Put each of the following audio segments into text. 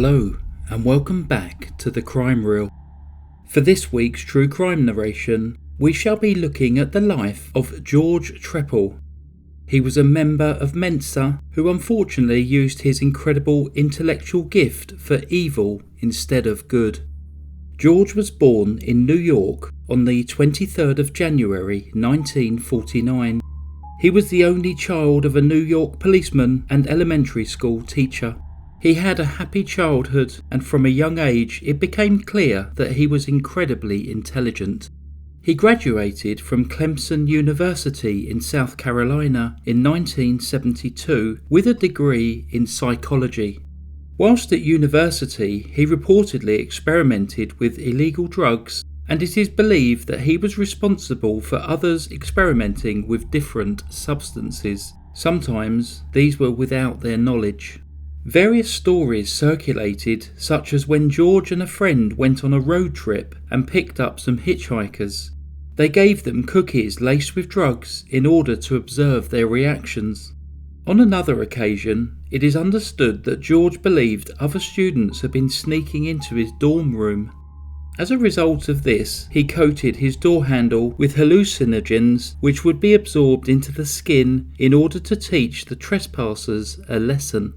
Hello, and welcome back to the Crime Reel. For this week's true crime narration, we shall be looking at the life of George Trepal. He was a member of Mensa who unfortunately used his incredible intellectual gift for evil instead of good. George was born in New York on the 23rd of January 1949. He was the only child of a New York policeman and elementary school teacher. He had a happy childhood, and from a young age it became clear that he was incredibly intelligent. He graduated from Clemson University in South Carolina in 1972 with a degree in psychology. Whilst at university, he reportedly experimented with illegal drugs, and it is believed that he was responsible for others experimenting with different substances. Sometimes these were without their knowledge. Various stories circulated, such as when George and a friend went on a road trip and picked up some hitchhikers. They gave them cookies laced with drugs in order to observe their reactions. On another occasion, it is understood that George believed other students had been sneaking into his dorm room. As a result of this, he coated his door handle with hallucinogens which would be absorbed into the skin in order to teach the trespassers a lesson.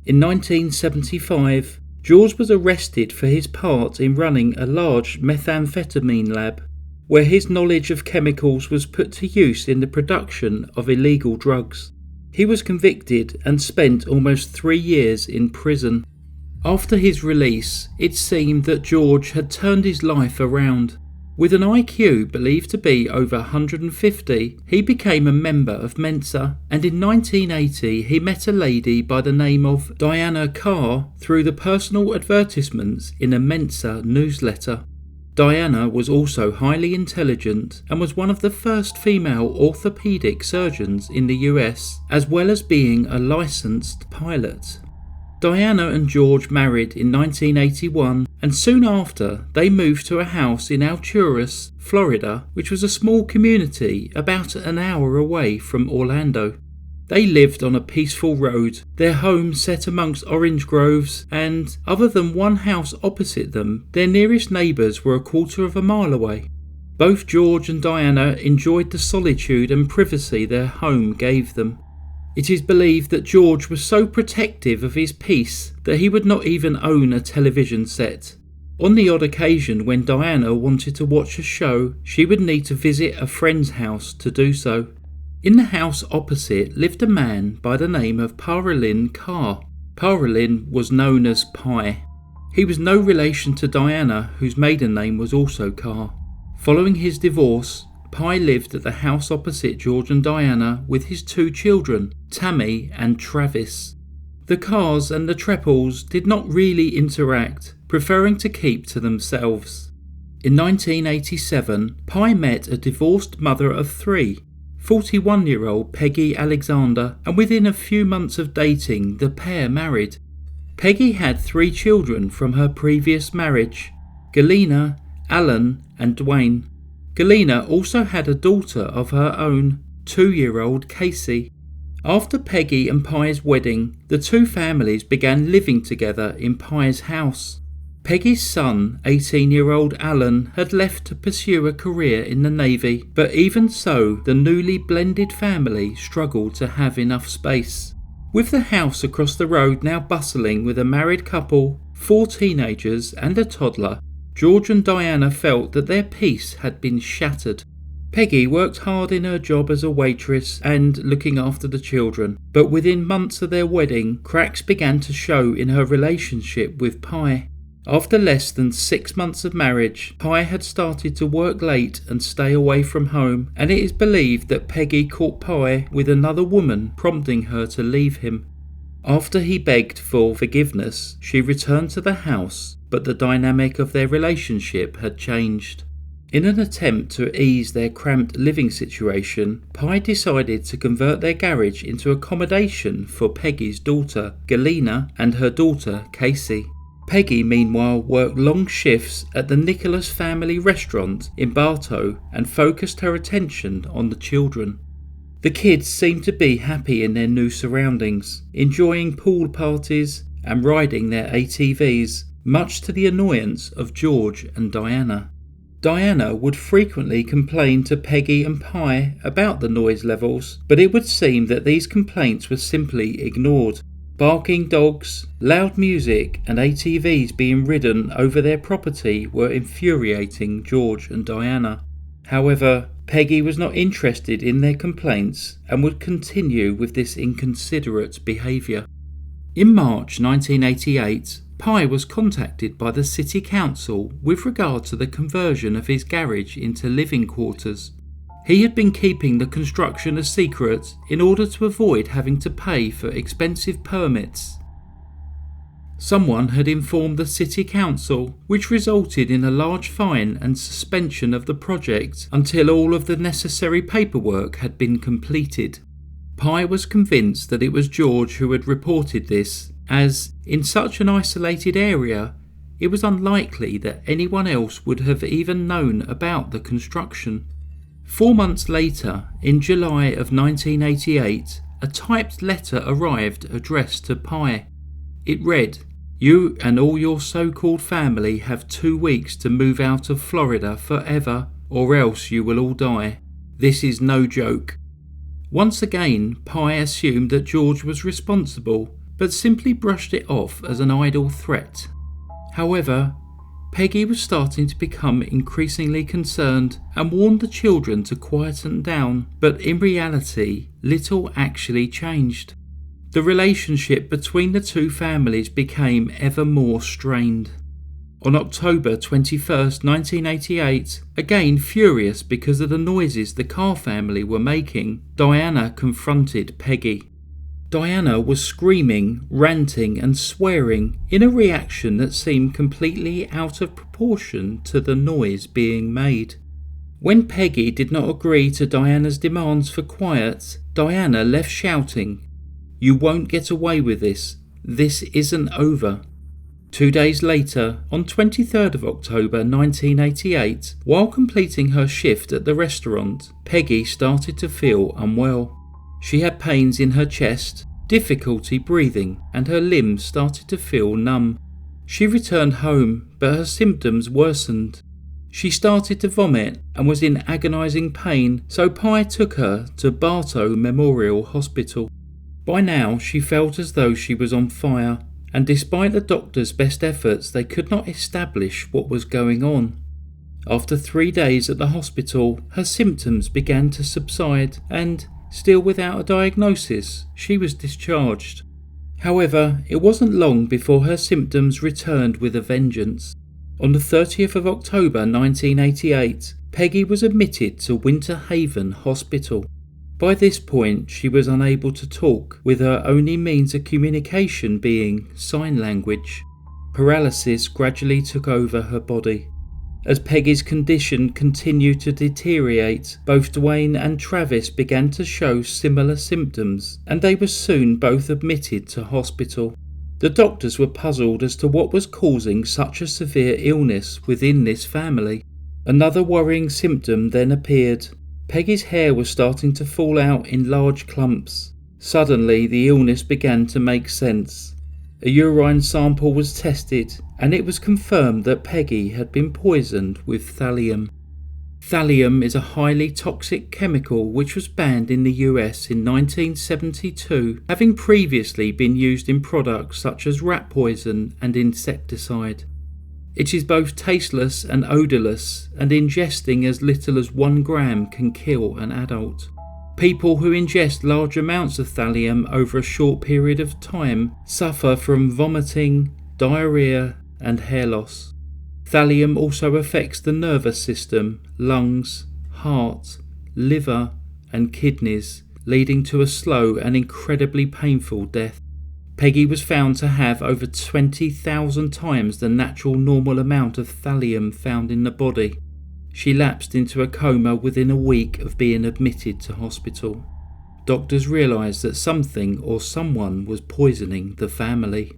In 1975, George was arrested for his part in running a large methamphetamine lab, where his knowledge of chemicals was put to use in the production of illegal drugs. He was convicted and spent almost 3 years in prison. After his release, it seemed that George had turned his life around. With an IQ believed to be over 150, he became a member of Mensa, and in 1980 he met a lady by the name of Diana Carr through the personal advertisements in a Mensa newsletter. Diana was also highly intelligent and was one of the first female orthopedic surgeons in the US, as well as being a licensed pilot. Diana and George married in 1981, and soon after they moved to a house in Alturas, Florida, which was a small community about an hour away from Orlando. They lived on a peaceful road, their home set amongst orange groves, and other than one house opposite them, their nearest neighbours were a quarter of a mile away. Both George and Diana enjoyed the solitude and privacy their home gave them. It is believed that George was so protective of his peace that he would not even own a television set. On the odd occasion when Diana wanted to watch a show, she would need to visit a friend's house to do so. In the house opposite lived a man by the name of Pye and Carr. Pye was known as Pye. He was no relation to Diana, whose maiden name was also Carr. Following his divorce, Pye lived at the house opposite George and Diana with his 2 children, Tammy and Travis. The Carrs and the Trepals did not really interact, preferring to keep to themselves. In 1987, Pye met a divorced mother of 3, 41-year-old Peggy Alexander, and within a few months of dating, the pair married. Peggy had 3 children from her previous marriage, Galena, Alan and Dwayne. Galena also had a daughter of her own, 2-year-old Casey. After Peggy and Pye's wedding, the 2 families began living together in Pye's house. Peggy's son, 18-year-old Alan, had left to pursue a career in the Navy, but even so, the newly blended family struggled to have enough space. With the house across the road now bustling with a married couple, 4 teenagers and a toddler, George and Diana felt that their peace had been shattered. Peggy worked hard in her job as a waitress and looking after the children, but within months of their wedding, cracks began to show in her relationship with Pye. After less than 6 months of marriage, Pye had started to work late and stay away from home, and it is believed that Peggy caught Pye with another woman, prompting her to leave him. After he begged for forgiveness, she returned to the house, but the dynamic of their relationship had changed. In an attempt to ease their cramped living situation, Pye decided to convert their garage into accommodation for Peggy's daughter, Galena, and her daughter, Casey. Peggy, meanwhile, worked long shifts at the Nicholas family restaurant in Bartow and focused her attention on the children. The kids seemed to be happy in their new surroundings, enjoying pool parties and riding their ATVs, much to the annoyance of George and Diana. Diana would frequently complain to Peggy and Pye about the noise levels, but it would seem that these complaints were simply ignored. Barking dogs, loud music, and ATVs being ridden over their property were infuriating George and Diana. However, Peggy was not interested in their complaints and would continue with this inconsiderate behaviour. In March 1988, Pye was contacted by the City Council with regard to the conversion of his garage into living quarters. He had been keeping the construction a secret in order to avoid having to pay for expensive permits. Someone had informed the City Council, which resulted in a large fine and suspension of the project until all of the necessary paperwork had been completed. Pye was convinced that it was George who had reported this, as, in such an isolated area, it was unlikely that anyone else would have even known about the construction. 4 months later, in July of 1988, a typed letter arrived addressed to Pye. It read, "You and all your so-called family have 2 weeks to move out of Florida forever, or else you will all die. This is no joke." Once again, Pye assumed that George was responsible, but simply brushed it off as an idle threat. However, Peggy was starting to become increasingly concerned and warned the children to quieten down, but in reality, little actually changed. The relationship between the two families became ever more strained. On October 21st, 1988, again furious because of the noises the Carr family were making, Diana confronted Peggy. Diana was screaming, ranting and swearing in a reaction that seemed completely out of proportion to the noise being made. When Peggy did not agree to Diana's demands for quiet, Diana left shouting, "You won't get away with this. This isn't over." 2 days later, on 23rd of October 1988, while completing her shift at the restaurant, Peggy started to feel unwell. She had pains in her chest, difficulty breathing, and her limbs started to feel numb. She returned home, but her symptoms worsened. She started to vomit and was in agonising pain, so Pye took her to Bartow Memorial Hospital. By now she felt as though she was on fire, and despite the doctor's best efforts, they could not establish what was going on. After 3 days at the hospital, her symptoms began to subside and, still without a diagnosis, she was discharged. However, it wasn't long before her symptoms returned with a vengeance. On the 30th of October 1988, Peggy was admitted to Winter Haven Hospital. By this point, she was unable to talk, with her only means of communication being sign language. Paralysis gradually took over her body. As Peggy's condition continued to deteriorate, both Dwayne and Travis began to show similar symptoms, and they were soon both admitted to hospital. The doctors were puzzled as to what was causing such a severe illness within this family. Another worrying symptom then appeared. Peggy's hair was starting to fall out in large clumps. Suddenly, the illness began to make sense. A urine sample was tested, and it was confirmed that Peggy had been poisoned with thallium. Thallium is a highly toxic chemical which was banned in the US in 1972, having previously been used in products such as rat poison and insecticide. It is both tasteless and odourless, and ingesting as little as 1 gram can kill an adult. People who ingest large amounts of thallium over a short period of time suffer from vomiting, diarrhea, and hair loss. Thallium also affects the nervous system, lungs, heart, liver, and kidneys, leading to a slow and incredibly painful death. Peggy was found to have over 20,000 times the natural normal amount of thallium found in the body. She lapsed into a coma within a week of being admitted to hospital. Doctors realised that something or someone was poisoning the family.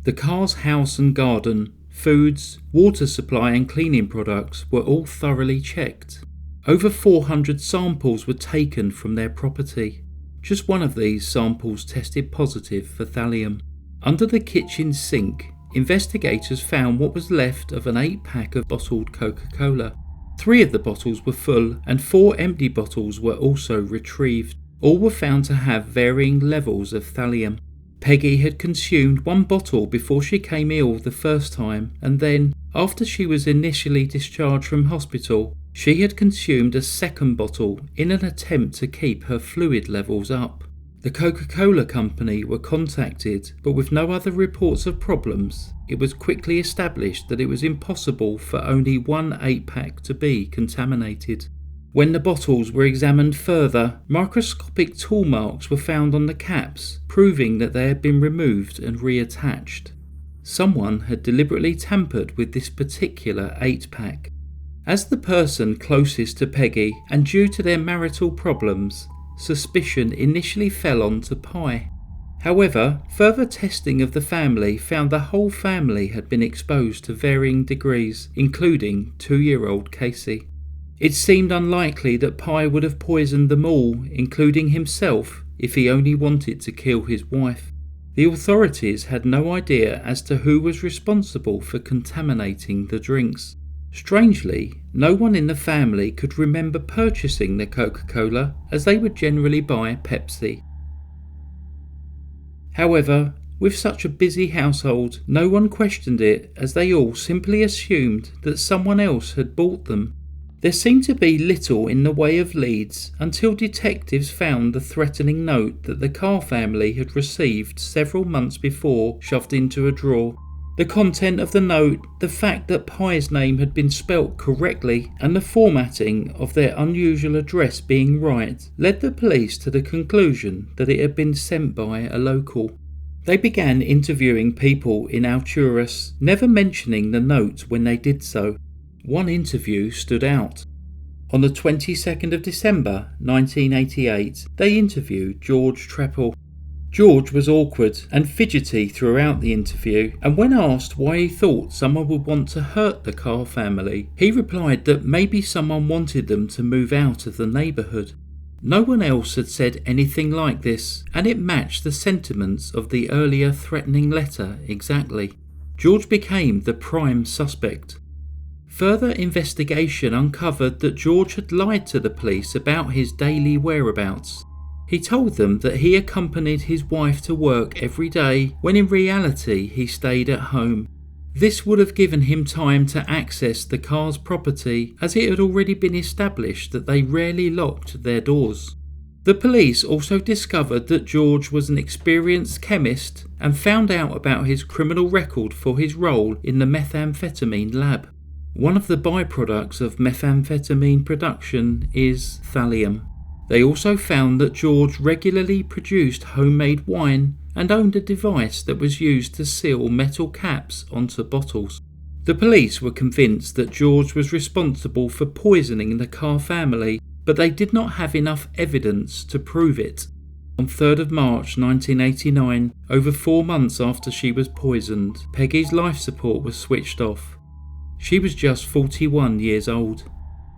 The Carr's house and garden, foods, water supply and cleaning products were all thoroughly checked. Over 400 samples were taken from their property. Just one of these samples tested positive for thallium. Under the kitchen sink, investigators found what was left of an 8-pack of bottled Coca-Cola. 3 of the bottles were full and 4 empty bottles were also retrieved. All were found to have varying levels of thallium. Peggy had consumed 1 bottle before she came ill the first time, and then, after she was initially discharged from hospital, she had consumed a 2nd bottle in an attempt to keep her fluid levels up. The Coca-Cola company were contacted, but with no other reports of problems, it was quickly established that it was impossible for only 1 8-pack to be contaminated. When the bottles were examined further, microscopic tool marks were found on the caps, proving that they had been removed and reattached. Someone had deliberately tampered with this particular 8-pack. As the person closest to Peggy, and due to their marital problems, suspicion initially fell onto Pye. However, further testing of the family found the whole family had been exposed to varying degrees, including 2-year-old Casey. It seemed unlikely that Pye would have poisoned them all, including himself, if he only wanted to kill his wife. The authorities had no idea as to who was responsible for contaminating the drinks. Strangely, no one in the family could remember purchasing the Coca-Cola, as they would generally buy Pepsi. However, with such a busy household, no one questioned it, as they all simply assumed that someone else had bought them. There seemed to be little in the way of leads until detectives found the threatening note that the Carr family had received several months before shoved into a drawer. The content of the note, the fact that Pye's name had been spelt correctly, and the formatting of their unusual address being right, led the police to the conclusion that it had been sent by a local. They began interviewing people in Alturas, never mentioning the note when they did so. One interview stood out. On the 22nd of December 1988, they interviewed George Trepal. George was awkward and fidgety throughout the interview, and when asked why he thought someone would want to hurt the Carr family, he replied that maybe someone wanted them to move out of the neighbourhood. No one else had said anything like this, and it matched the sentiments of the earlier threatening letter exactly. George became the prime suspect. Further investigation uncovered that George had lied to the police about his daily whereabouts. He told them that he accompanied his wife to work every day, when in reality he stayed at home. This would have given him time to access the Carr's property, as it had already been established that they rarely locked their doors. The police also discovered that George was an experienced chemist and found out about his criminal record for his role in the methamphetamine lab. One of the byproducts of methamphetamine production is thallium. They also found that George regularly produced homemade wine and owned a device that was used to seal metal caps onto bottles. The police were convinced that George was responsible for poisoning the Carr family, but they did not have enough evidence to prove it. On 3rd of March 1989, over 4 months after she was poisoned, Peggy's life support was switched off. She was just 41 years old.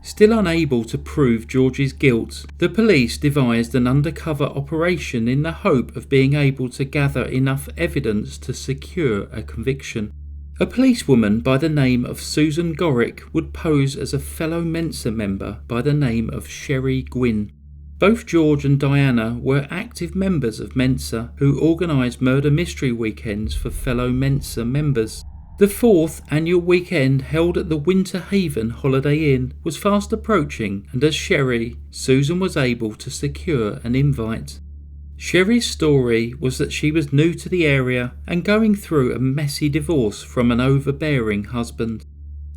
Still unable to prove George's guilt, the police devised an undercover operation in the hope of being able to gather enough evidence to secure a conviction. A policewoman by the name of Susan Goreck would pose as a fellow Mensa member by the name of Sherry Gwynn. Both George and Diana were active members of Mensa who organised murder mystery weekends for fellow Mensa members. The 4th annual weekend held at the Winter Haven Holiday Inn was fast approaching, and as Sherry, Susan was able to secure an invite. Sherry's story was that she was new to the area and going through a messy divorce from an overbearing husband.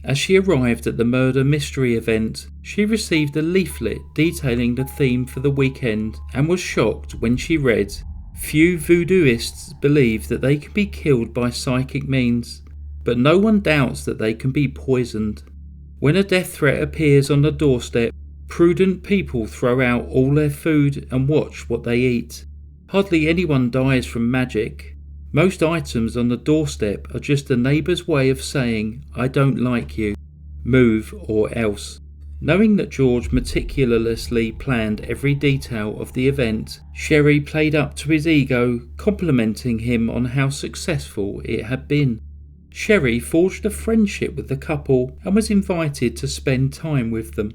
As she arrived at the murder mystery event, she received a leaflet detailing the theme for the weekend and was shocked when she read, "Few voodooists believe that they can be killed by psychic means, but no one doubts that they can be poisoned. When a death threat appears on the doorstep, prudent people throw out all their food and watch what they eat. Hardly anyone dies from magic. Most items on the doorstep are just a neighbour's way of saying, 'I don't like you. Move or else.'" Knowing that George meticulously planned every detail of the event, Sherry played up to his ego, complimenting him on how successful it had been. Sherry forged a friendship with the couple and was invited to spend time with them.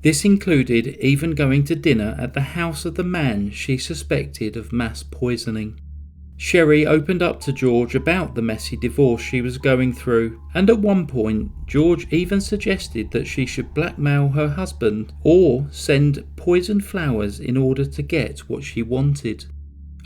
This included even going to dinner at the house of the man she suspected of mass poisoning. Sherry opened up to George about the messy divorce she was going through, and at one point George even suggested that she should blackmail her husband or send poisoned flowers in order to get what she wanted.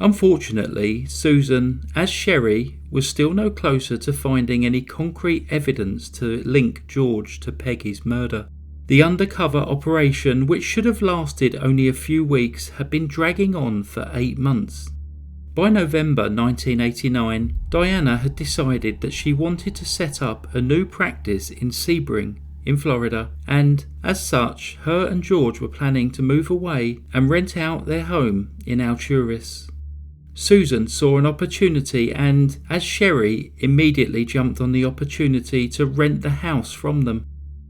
Unfortunately, Susan, as Sherry, was still no closer to finding any concrete evidence to link George to Peggy's murder. The undercover operation, which should have lasted only a few weeks, had been dragging on for 8 months. By November 1989, Diana had decided that she wanted to set up a new practice in Sebring, in Florida, and, as such, her and George were planning to move away and rent out their home in Alturas. Susan saw an opportunity and, as Sherry, immediately jumped on the opportunity to rent the house from them.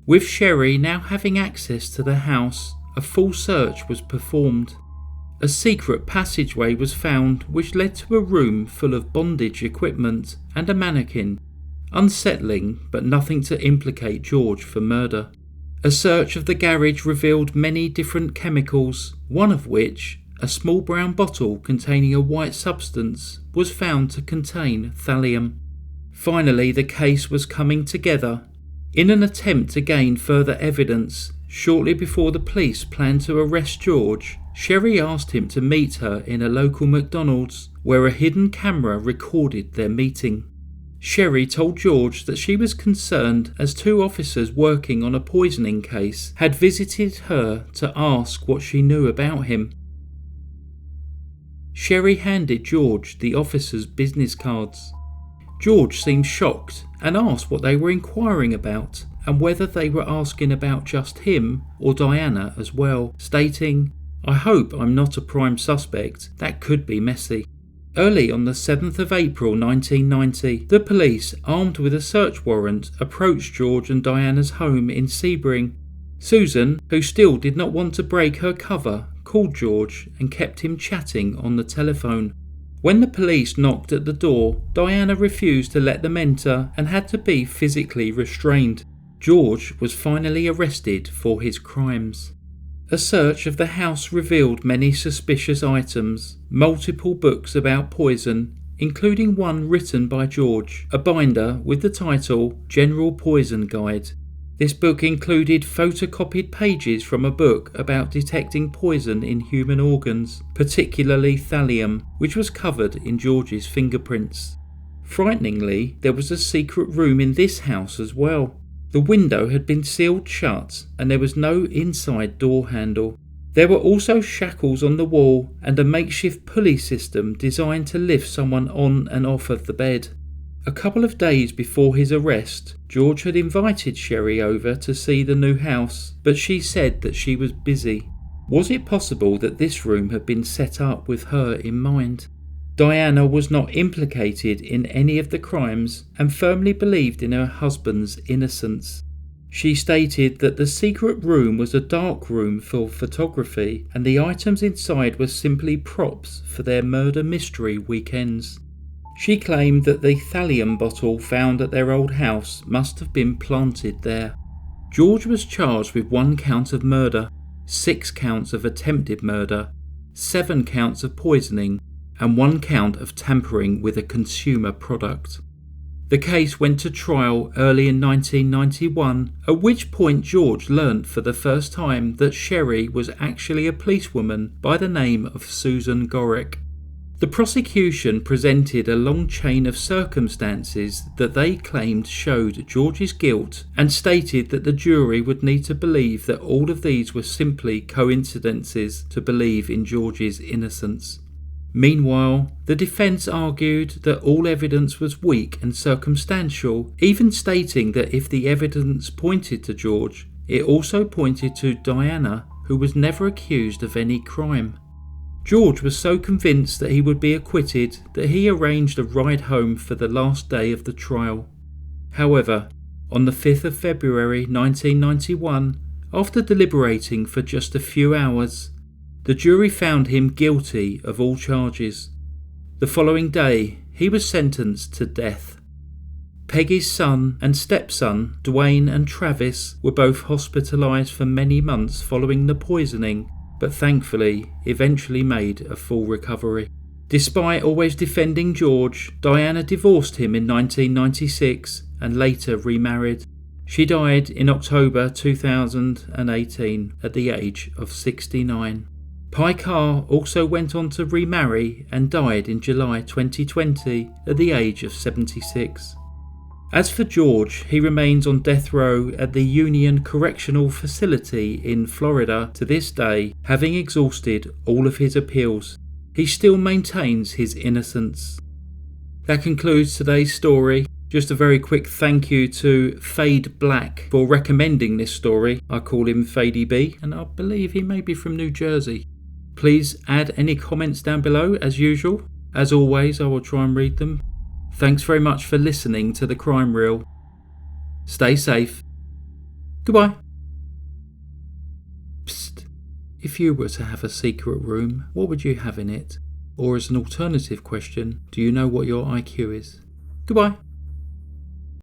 With Sherry now having access to the house, a full search was performed. A secret passageway was found which led to a room full of bondage equipment and a mannequin. Unsettling, but nothing to implicate George for murder. A search of the garage revealed many different chemicals, one of which, a small brown bottle containing a white substance, was found to contain thallium. Finally, the case was coming together. In an attempt to gain further evidence, shortly before the police planned to arrest George, Sherry asked him to meet her in a local McDonald's, where a hidden camera recorded their meeting. Sherry told George that she was concerned as 2 officers working on a poisoning case had visited her to ask what she knew about him. Sherry handed George the officers' business cards. George seemed shocked and asked what they were inquiring about and whether they were asking about just him or Diana as well, stating, "I hope I'm not a prime suspect, that could be messy." Early on the 7th of April 1990, the police, armed with a search warrant, approached George and Diana's home in Sebring. Susan, who still did not want to break her cover, called George and kept him chatting on the telephone. When the police knocked at the door, Diana refused to let them enter and had to be physically restrained. George was finally arrested for his crimes. A search of the house revealed many suspicious items, multiple books about poison, including one written by George, a binder with the title General Poison Guide. This book included photocopied pages from a book about detecting poison in human organs, particularly thallium, which was covered in George's fingerprints. Frighteningly, there was a secret room in this house as well. The window had been sealed shut and there was no inside door handle. There were also shackles on the wall and a makeshift pulley system designed to lift someone on and off of the bed. A couple of days before his arrest, George had invited Sherry over to see the new house, but she said that she was busy. Was it possible that this room had been set up with her in mind? Diana was not implicated in any of the crimes and firmly believed in her husband's innocence. She stated that the secret room was a dark room for photography and the items inside were simply props for their murder mystery weekends. She claimed that the thallium bottle found at their old house must have been planted there. George was charged with 1 count of murder, 6 counts of attempted murder, 7 counts of poisoning, and 1 count of tampering with a consumer product. The case went to trial early in 1991, at which point George learnt for the first time that Sherry was actually a policewoman by the name of Susan Goreck. The prosecution presented a long chain of circumstances that they claimed showed George's guilt and stated that the jury would need to believe that all of these were simply coincidences to believe in George's innocence. Meanwhile, the defence argued that all evidence was weak and circumstantial, even stating that if the evidence pointed to George, it also pointed to Diana, who was never accused of any crime. George was so convinced that he would be acquitted that he arranged a ride home for the last day of the trial. However, on the 5th of February 1991, After deliberating for just a few hours, the jury found him guilty of all charges. The following day, he was sentenced to death. Peggy's son and stepson, Dwayne and Travis, were both hospitalised for many months following the poisoning, but thankfully eventually made a full recovery. Despite always defending George, Diana divorced him in 1996 and later remarried. She died in October 2018 at the age of 69. Pye Carr also went on to remarry and died in July 2020 at the age of 76. As for George, he remains on death row at the Union Correctional Facility in Florida to this day, having exhausted all of his appeals. He still maintains his innocence. That concludes today's story. Just a very quick thank you to Fade Black for recommending this story. I call him Fadey B, and I believe he may be from New Jersey. Please add any comments down below as usual. As always, I will try and read them. Thanks very much for listening to The Crime Reel. Stay safe. Goodbye. Psst. If you were to have a secret room, what would you have in it? Or as an alternative question, do you know what your IQ is? Goodbye.